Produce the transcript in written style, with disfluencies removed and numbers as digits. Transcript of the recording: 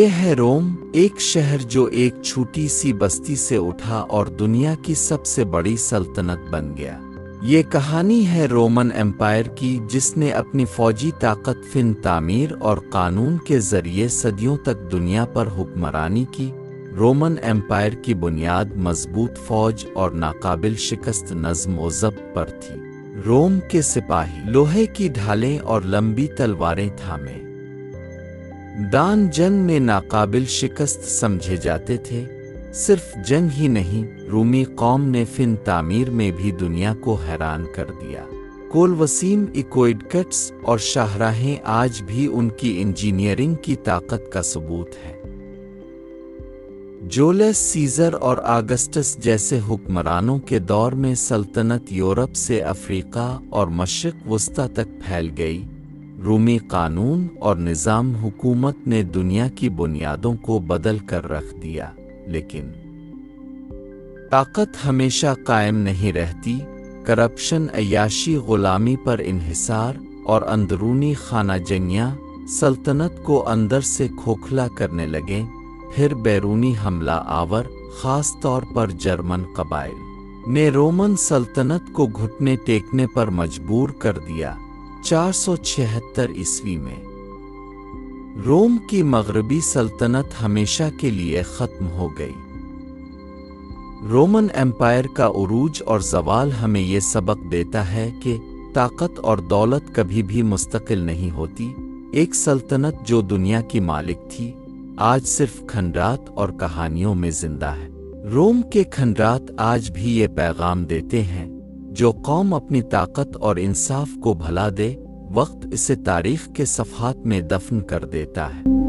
یہ ہے روم، ایک شہر جو ایک چھوٹی سی بستی سے اٹھا اور دنیا کی سب سے بڑی سلطنت بن گیا۔ یہ کہانی ہے رومن ایمپائر کی، جس نے اپنی فوجی طاقت، فن تعمیر اور قانون کے ذریعے صدیوں تک دنیا پر حکمرانی کی۔ رومن ایمپائر کی بنیاد مضبوط فوج اور ناقابل شکست نظم و ضبط پر تھی۔ روم کے سپاہی لوہے کی ڈھالیں اور لمبی تلواریں تھامے دان جنگ میں ناقابل شکست سمجھے جاتے تھے۔ صرف جنگ ہی نہیں، رومی قوم نے فن تعمیر میں بھی دنیا کو حیران کر دیا۔ کولوسیم، ایکویڈکٹس اور شاہراہیں آج بھی ان کی انجینئرنگ کی طاقت کا ثبوت ہے۔ جولیس سیزر اور آگسٹس جیسے حکمرانوں کے دور میں سلطنت یورپ سے افریقہ اور مشرق وسطیٰ تک پھیل گئی۔ رومی قانون اور نظام حکومت نے دنیا کی بنیادوں کو بدل کر رکھ دیا، لیکن طاقت ہمیشہ قائم نہیں رہتی۔ کرپشن، عیاشی، غلامی پر انحصار اور اندرونی خانہ جنگیاں سلطنت کو اندر سے کھوکھلا کرنے لگیں۔ پھر بیرونی حملہ آور، خاص طور پر جرمن قبائل، نے رومن سلطنت کو گھٹنے ٹیکنے پر مجبور کر دیا۔ 476 عیسوی میں روم کی مغربی سلطنت ہمیشہ کے لیے ختم ہو گئی۔ رومن ایمپائر کا عروج اور زوال ہمیں یہ سبق دیتا ہے کہ طاقت اور دولت کبھی بھی مستقل نہیں ہوتی۔ ایک سلطنت جو دنیا کی مالک تھی، آج صرف کھنڈرات اور کہانیوں میں زندہ ہے۔ روم کے کھنڈرات آج بھی یہ پیغام دیتے ہیں، جو قوم اپنی طاقت اور انصاف کو بھلا دے، وقت اسے تاریخ کے صفحات میں دفن کر دیتا ہے۔